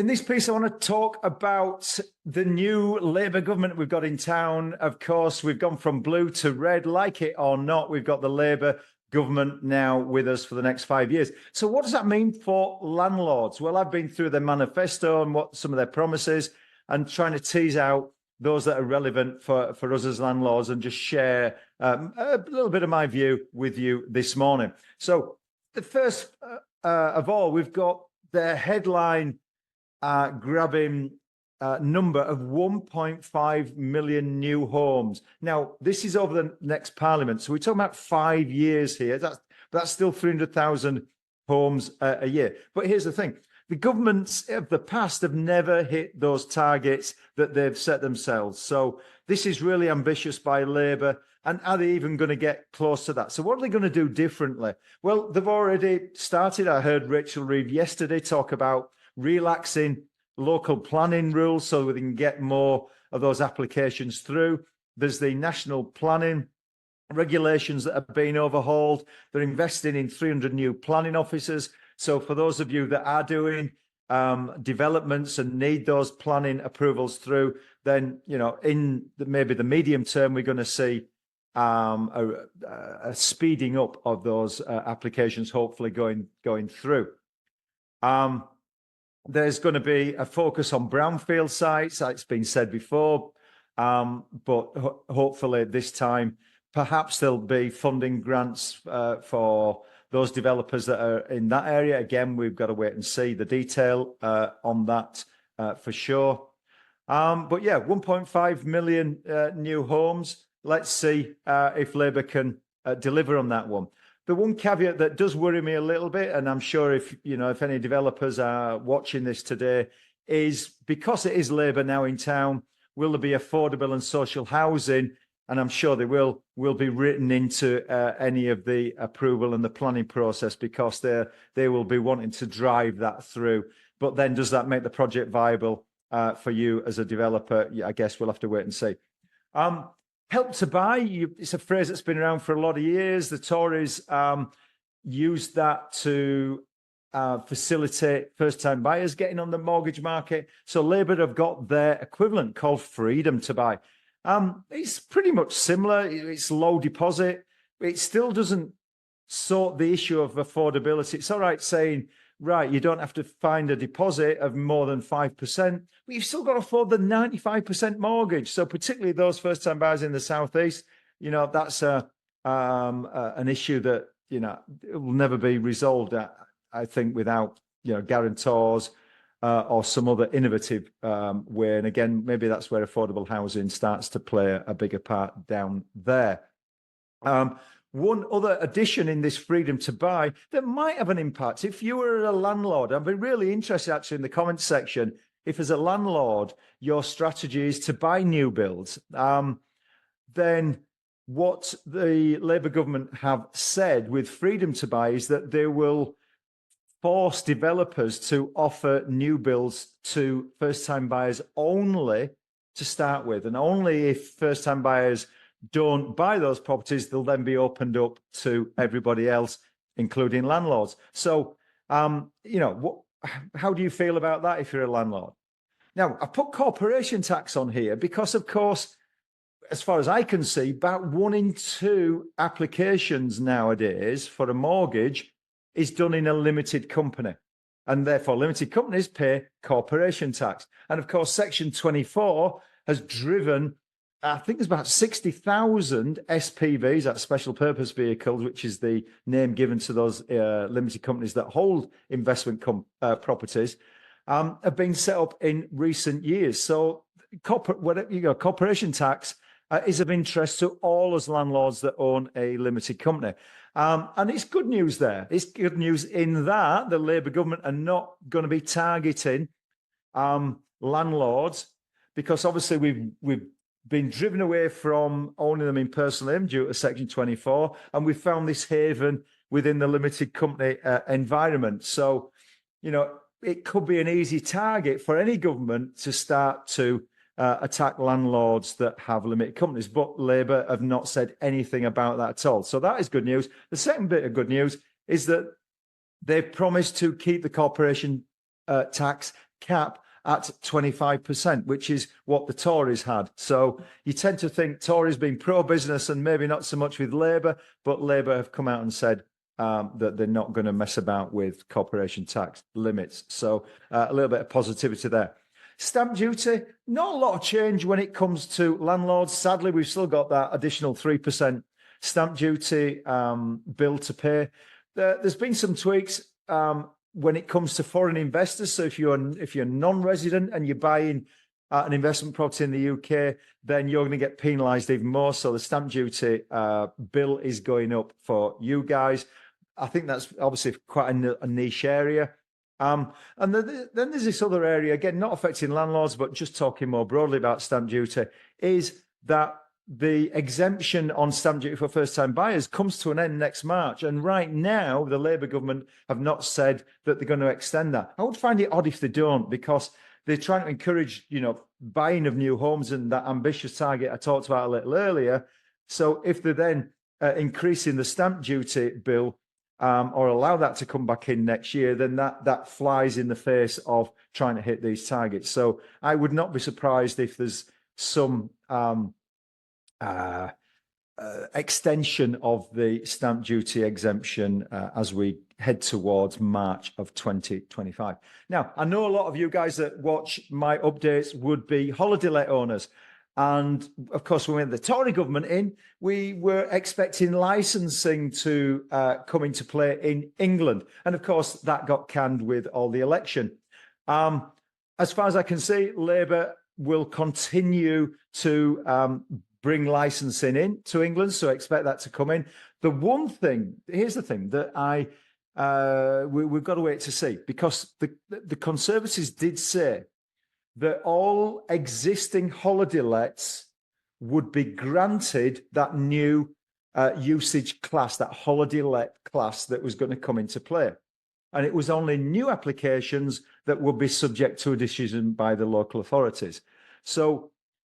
in this piece, I want to talk about the new Labour government we've got in town. Of course, we've gone from blue to red, like it or not. We've got the Labour government now with us for the next 5 years. So what does that mean for landlords? Well, I've been through their manifesto and what some of their promises and trying to tease out those that are relevant for us as landlords and just share a little bit of my view with you this morning. So the first of all, we've got their headline grabbing number of 1.5 million new homes. Now, this is over the next parliament. So we're talking about 5 years here. That's still 300,000 homes a year. But here's the thing. The governments of the past have never hit those targets that they've set themselves. So this is really ambitious by Labour. And are they even going to get close to that? So what are they going to do differently? Well, they've already started. I heard Rachel Reeves yesterday talk about relaxing local planning rules so we can get more of those applications through. There's the national planning regulations that are being overhauled. They're investing in 300 new planning officers. So for those of you that are doing developments and need those planning approvals through, then, you know, in maybe the medium term, we're going to see a speeding up of those applications, hopefully going through. There's going to be a focus on brownfield sites, like it's been said before, but hopefully this time, perhaps there'll be funding grants for those developers that are in that area. Again, we've got to wait and see the detail on that for sure. But yeah, 1.5 million new homes. Let's see if Labour can deliver on that one. The one caveat that does worry me a little bit, and I'm sure if any developers are watching this today, is because it is Labour now in town, will there be affordable and social housing? And I'm sure they will be written into any of the approval and the planning process because they will be wanting to drive that through. But then does that make the project viable for you as a developer? Yeah, I guess we'll have to wait and see. Help to buy, it's a phrase that's been around for a lot of years. The Tories used that to facilitate first-time buyers getting on the mortgage market. So Labour have got their equivalent called freedom to buy. It's pretty much similar. It's low deposit. It still doesn't sort the issue of affordability. It's all right saying, right, you don't have to find a deposit of more than 5%, but you've still got to afford the 95% mortgage. So particularly those first-time buyers in the southeast, that's an issue that it will never be resolved. I think without guarantors or some other innovative way. And again, maybe that's where affordable housing starts to play a bigger part down there. One other addition in this freedom to buy that might have an impact. If you were a landlord, I'd be really interested actually in the comments section. If as a landlord, your strategy is to buy new builds, then what the Labour government have said with freedom to buy is that they will force developers to offer new builds to first-time buyers only to start with. And only if first-time buyers don't buy those properties, they'll then be opened up to everybody else, including landlords. So, how do you feel about that if you're a landlord? Now, I put corporation tax on here because, of course, as far as I can see, about 1 in 2 applications nowadays for a mortgage is done in a limited company. And therefore, limited companies pay corporation tax. And of course, Section 24 has driven, I think there's about 60,000 SPVs, that's special purpose vehicles, which is the name given to those limited companies that hold investment properties, have been set up in recent years. So corporation tax is of interest to all us landlords that own a limited company. And it's good news there. It's good news in that the Labour government are not going to be targeting landlords because obviously we've been driven away from owning them in personal name due to Section 24, and we've found this haven within the limited company environment. So, it could be an easy target for any government to start to attack landlords that have limited companies, but Labour have not said anything about that at all. So that is good news. The second bit of good news is that they've promised to keep the corporation tax cap at 25%, which is what the Tories had. So you tend to think Tories being pro-business and maybe not so much with Labour, but Labour have come out and said that they're not going to mess about with corporation tax limits. So a little bit of positivity there. Stamp duty, not a lot of change when it comes to landlords. Sadly, we've still got that additional 3% stamp duty bill to pay. There's been some tweaks when it comes to foreign investors. So if you're non-resident and you're buying an investment property in the UK, then you're going to get penalised even more. So the stamp duty bill is going up for you guys. I think that's obviously quite a niche area. And then there's this other area, again, not affecting landlords, but just talking more broadly about stamp duty, is that the exemption on stamp duty for first-time buyers comes to an end next March. And right now, the Labour government have not said that they're going to extend that. I would find it odd if they don't, because they're trying to encourage, buying of new homes and that ambitious target I talked about a little earlier. So if they're then increasing the stamp duty bill or allow that to come back in next year, then that flies in the face of trying to hit these targets. So I would not be surprised if there's some extension of the stamp duty exemption as we head towards March of 2025. Now, I know a lot of you guys that watch my updates would be holiday let owners. And of course, when we had the Tory government in, we were expecting licensing to come into play in England. And of course, that got canned with all the election. As far as I can see, Labour will continue to bring licensing in to England. So expect that to come in. Here's the thing that we've got to wait to see, because the Conservatives did say that all existing holiday lets would be granted that new usage class, that holiday let class that was going to come into play. And it was only new applications that would be subject to a decision by the local authorities. So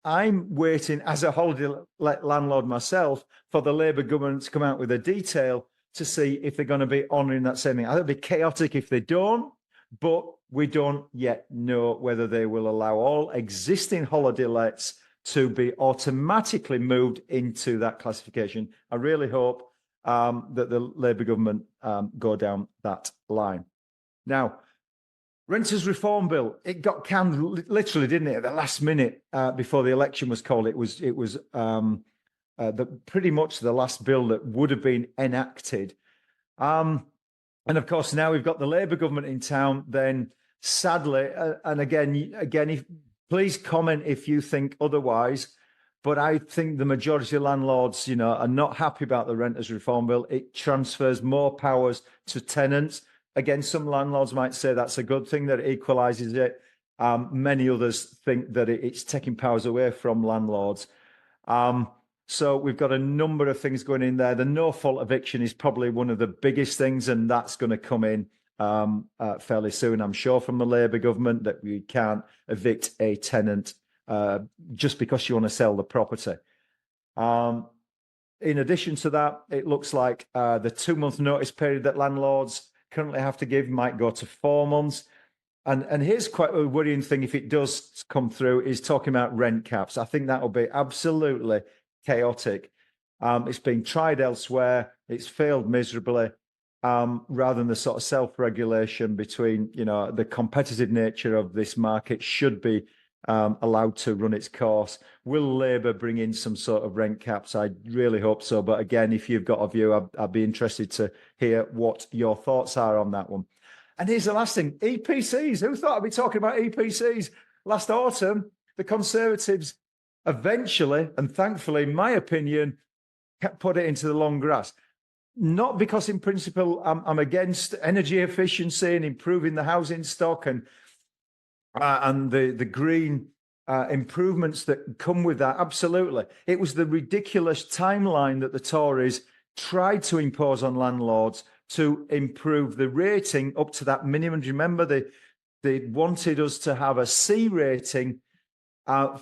I'm waiting as a holiday let landlord myself for the Labour government to come out with a detail to see if they're going to be honouring that same thing. I think it'd be chaotic if they don't, but we don't yet know whether they will allow all existing holiday lets to be automatically moved into that classification. I really hope that the Labour government go down that line. Now, Renters Reform Bill, it got canned literally, didn't it, at the last minute before the election was called. It was pretty much the last bill that would have been enacted. And of course, now we've got the Labour government in town, then sadly, and again, please comment if you think otherwise, but I think the majority of landlords, are not happy about the Renters Reform Bill. It transfers more powers to tenants. Again, some landlords might say that's a good thing, that it equalises it. Many others think that it's taking powers away from landlords. So we've got a number of things going in there. The no-fault eviction is probably one of the biggest things, and that's going to come in fairly soon, I'm sure, from the Labour government, that we can't evict a tenant just because you want to sell the property. In addition to that, it looks like the 2-month notice period that landlords currently have to give might go to 4 months. And here's quite a worrying thing, if it does come through, is talking about rent caps. I think that will be absolutely chaotic. It's been tried elsewhere. It's failed miserably. Rather than the sort of self-regulation between, the competitive nature of this market should be allowed to run its course. Will Labour bring in some sort of rent caps? I really hope so. But again, if you've got a view, I'd be interested to hear what your thoughts are on that one. And here's the last thing, EPCs. Who thought I'd be talking about EPCs? Last autumn, the Conservatives eventually, and thankfully, in my opinion, put it into the long grass. Not because in principle I'm against energy efficiency and improving the housing stock and the green improvements that come with that. Absolutely. It was the ridiculous timeline that the Tories tried to impose on landlords to improve the rating up to that minimum. Do you remember they wanted us to have a C rating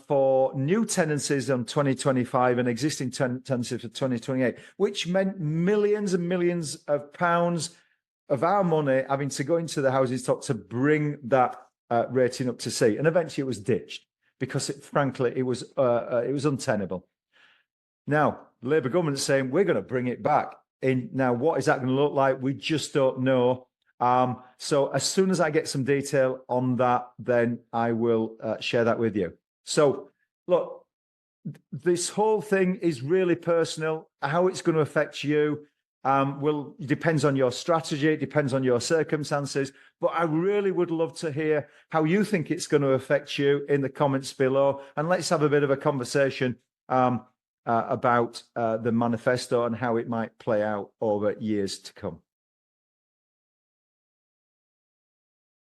for new tenancies on 2025 and existing tenancies for 2028, which meant millions and millions of pounds of our money having to go into the housing stock to bring that rating up to C, and eventually it was ditched because, frankly, it was untenable. Now, the Labour government is saying we're going to bring it back. Now, what is that going to look like? We just don't know. So as soon as I get some detail on that, then I will share that with you. So, look, this whole thing is really personal. How it's going to affect you depends on your strategy, it depends on your circumstances. But I really would love to hear how you think it's going to affect you in the comments below, and let's have a bit of a conversation about the manifesto and how it might play out over years to come.